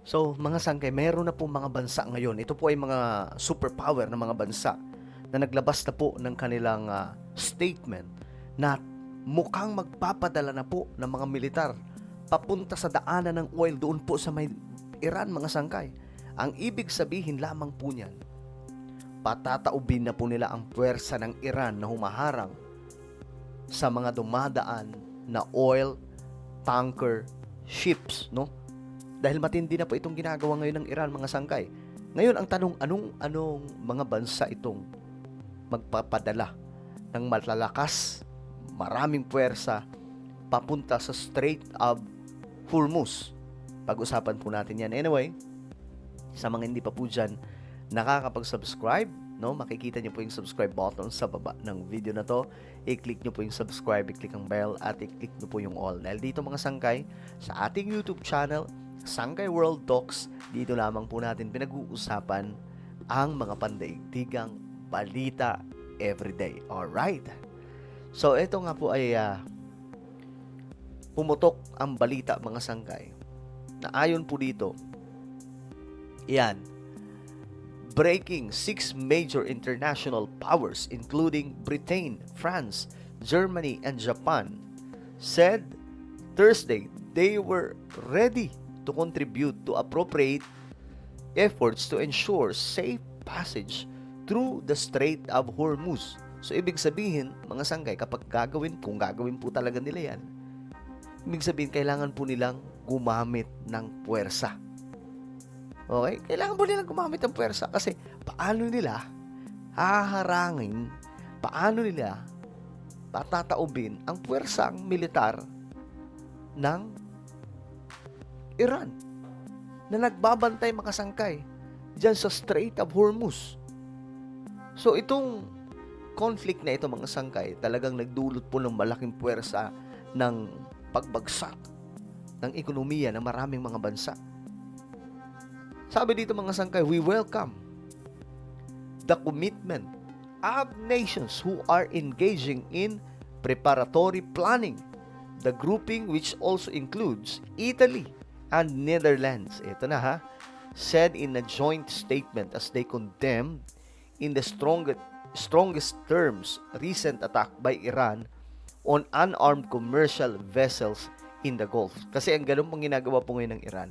So, mga sangkay, mayroon na po mga bansa ngayon. Ito po ay mga superpower na mga bansa na naglabas na po ng kanilang statement na mukhang magpapadala na po ng mga militar papunta sa daanan ng oil doon po sa may Iran, mga sangkay. Ang ibig sabihin lamang po niyan, patataubin na po nila ang puwersa ng Iran na humaharang sa mga dumadaan na oil tanker ships, no? Dahil matindi na po itong ginagawa ngayon ng Iran, mga sangkay. Ngayon, ang tanong, anong mga bansa itong magpapadala ng malalakas, maraming puwersa, papunta sa Strait of Hormuz? Pag-usapan po natin yan. Anyway, sa mga hindi pa po dyan nakakapag-subscribe, no? Makikita nyo po yung subscribe button sa baba ng video na to. I-click nyo po yung subscribe, i-click ang bell, at i-click nyo po yung all. Dahil dito, mga sangkay, sa ating YouTube channel, Sangkay World Talks, dito lamang po natin pinag-uusapan ang mga pandaigdigang balita everyday. Alright? So, ito nga po ay pumutok ang balita, mga sangkay, na ayon po dito, yan, breaking 6 major international powers including Britain, France, Germany, and Japan said Thursday they were ready to contribute to appropriate efforts to ensure safe passage through the Strait of Hormuz. So, ibig sabihin, mga sangkay, kung gagawin po talaga nila yan, ibig sabihin, kailangan po nilang gumamit ng puwersa. Okay? Kailangan po nilang gumamit ng puwersa kasi paano nila haharangin, paano nila patataubin ang puwersang militar ng Iran na nagbabantay, mga sangkay, dyan sa Strait of Hormuz. So, itong conflict na ito, mga sangkay, talagang nagdulot po ng malaking puwersa ng pagbagsak ng ekonomiya ng maraming mga bansa. Sabi dito, mga sangkay, we welcome the commitment of nations who are engaging in preparatory planning. The grouping, which also includes Italy and Netherlands, ito na ha, said in a joint statement as they condemned in the strongest terms recent attack by Iran on unarmed commercial vessels in the Gulf. Kasi ang ganun pong ginagawa po ngayon ng Iran.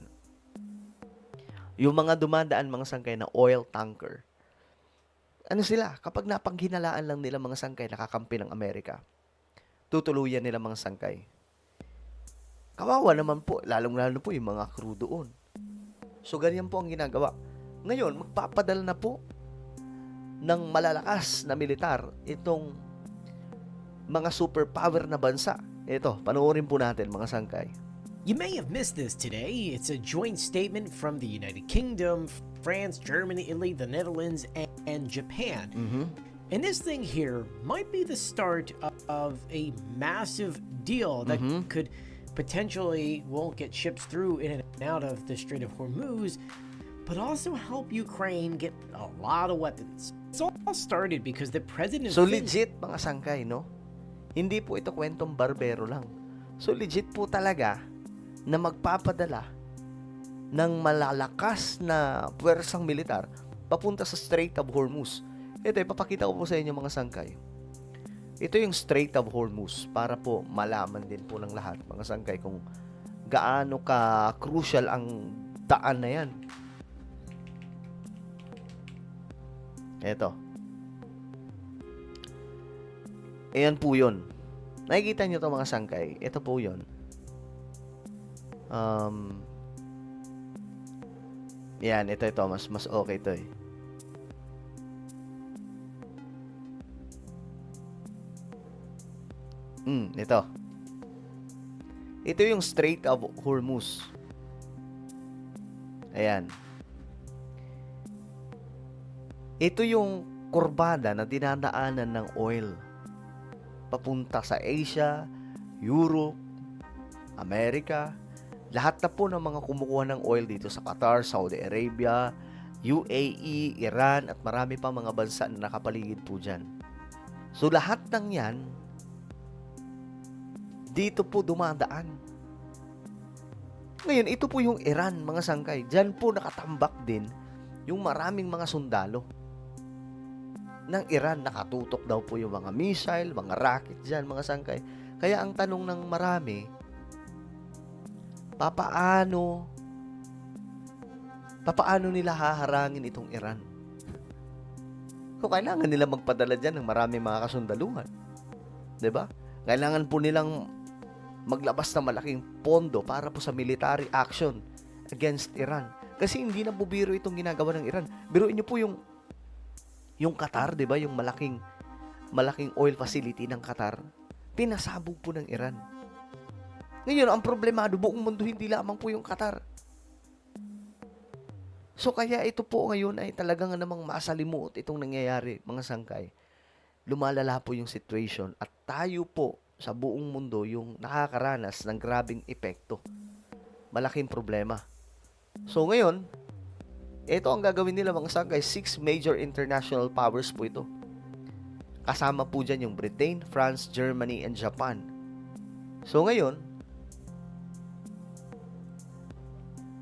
Yung mga dumadaan, mga sangkay, na oil tanker, ano sila? Kapag napanghinalaan lang nila, mga sangkay, nakakampi ng Amerika, tutuluyan nila, mga sangkay. Kawawa naman po, lalong-lalo po yung mga crew doon. So, ganyan po ang ginagawa. Ngayon, magpapadala na po ng malalakas na militar itong mga superpower na bansa. Ito, panoorin po natin, mga sangkay. You may have missed this today. It's a joint statement from the United Kingdom, France, Germany, Italy, the Netherlands, and Japan. And this thing here might be the start of a massive deal that could potentially won't get ships through in and out of the Strait of Hormuz, but also help Ukraine get a lot of weapons. It's all started because the president... So, legit, mga sangkay, no? Hindi po ito kwentong barbero lang. So, legit po talaga na magpapadala ng malalakas na puwersang militar papunta sa Strait of Hormuz. Ito, ipapakita ko po sa inyo, mga sangkay. Ito yung Strait of Hormuz para po malaman din po ng lahat, mga sangkay, kung gaano ka crucial ang daan na yan. Ito. Ayan po yun. Nakikita nyo ito, mga sangkay. Ito po yun. Yan, ito. Mas okay ito eh. Ito. Ito yung Strait of Hormuz. Ayan. Ito yung kurbada na dinadaanan ng oil papunta sa Asia, Europe, Amerika. Lahat na po ng mga kumukuha ng oil dito sa Qatar, Saudi Arabia, UAE, Iran, at marami pa mga bansa na nakapaligid po dyan. So, lahat ng yan, dito po dumadaan. Ngayon, ito po yung Iran, mga sangkay. Diyan po nakatambak din yung maraming mga sundalo ng Iran. Nakatutok daw po yung mga missile, mga rocket dyan, mga sangkay. Kaya ang tanong ng marami, papaano nila haharangin itong Iran? So, kailangan nila magpadala dyan ng maraming mga kasundaluhan. 'Di ba? Kailangan po nilang maglabas ng malaking pondo para po sa military action against Iran. Kasi hindi na bubiro itong ginagawa ng Iran. Biruin niyo po yung Qatar, 'di ba? Yung malaking oil facility ng Qatar, pinasabog po ng Iran. Ngayon, ang problemado, buong mundo, hindi lamang po yung Qatar. So, kaya ito po ngayon ay talagang namang masalimuot itong nangyayari, mga sangkay. Lumalala po yung situation at tayo po sa buong mundo yung nakakaranas ng grabing epekto. Malaking problema. So, ngayon, ito ang gagawin nila, mga sangkay. 6 major international powers po ito. Kasama po dyan yung Britain, France, Germany, and Japan. So, ngayon,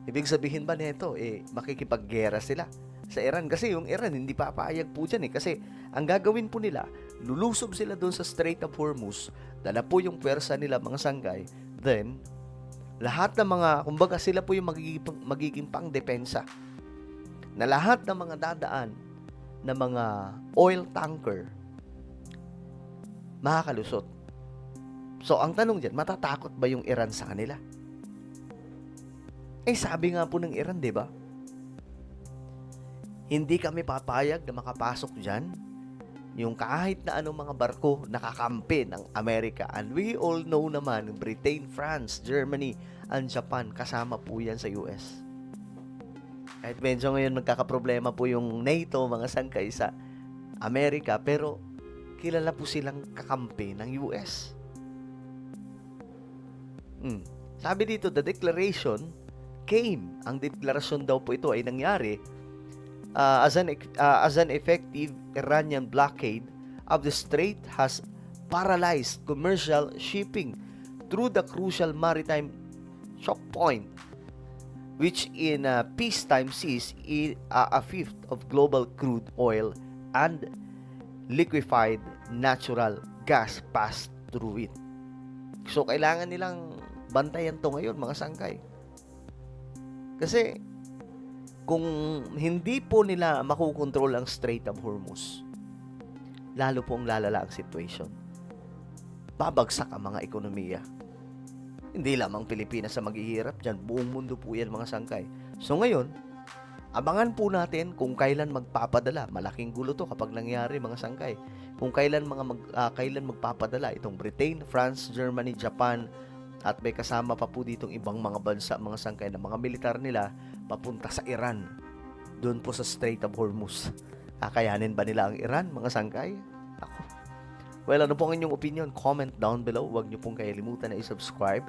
ibig sabihin ba nito, makikipaggera sila sa Iran? Kasi yung Iran, hindi papayag po dyan Kasi ang gagawin po nila, lulusob sila doon sa Strait of Hormuz, dala po yung pwersa nila, mga sanggay, then, lahat ng mga, kumbaga sila po yung magiging pang-depensa, na lahat ng mga dadaan na mga oil tanker, makakalusot. So, ang tanong dyan, matatakot ba yung Iran sa kanila? Sabi nga po ng Iran, 'di ba? Hindi kami papayag na makapasok diyan yung kahit na anong mga barko nakakampi ng Amerika. And we all know naman, Britain, France, Germany, and Japan, kasama po yan sa US. Kahit medyo ngayon nagkakaproblema po yung NATO, mga sangkay, sa Amerika, pero kilala po silang kakampi ng US. Sabi dito, the declaration came. Ang deklarasyon daw po ito ay nangyari as an effective Iranian blockade of the strait has paralyzed commercial shipping through the crucial maritime choke point, which in peacetime sees a fifth of global crude oil and liquefied natural gas passed through it. So, kailangan nilang bantayan to ngayon, mga sangkay. Kasi, kung hindi po nila makukontrol ang Strait of Hormuz, lalo pong lalala ang situation. Babagsak ang mga ekonomiya. Hindi lamang Pilipinas ang maghihirap dyan, buong mundo po yan, mga sangkay. So ngayon, abangan po natin kung kailan magpapadala. Malaking gulo to kapag nangyari, mga sangkay. Kung kailan magpapadala itong Britain, France, Germany, Japan, at may kasama pa po ditong ibang mga bansa, mga sangkay, na mga militar nila papunta sa Iran, doon po sa Strait of Hormuz. Kakayanin ba nila ang Iran, mga sangkay? Ako. Well, ano po ang inyong opinion? Comment down below. Huwag niyo pong kalimutan na i-subscribe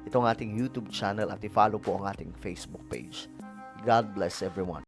itong ating YouTube channel at i-follow po ang ating Facebook page. God bless everyone.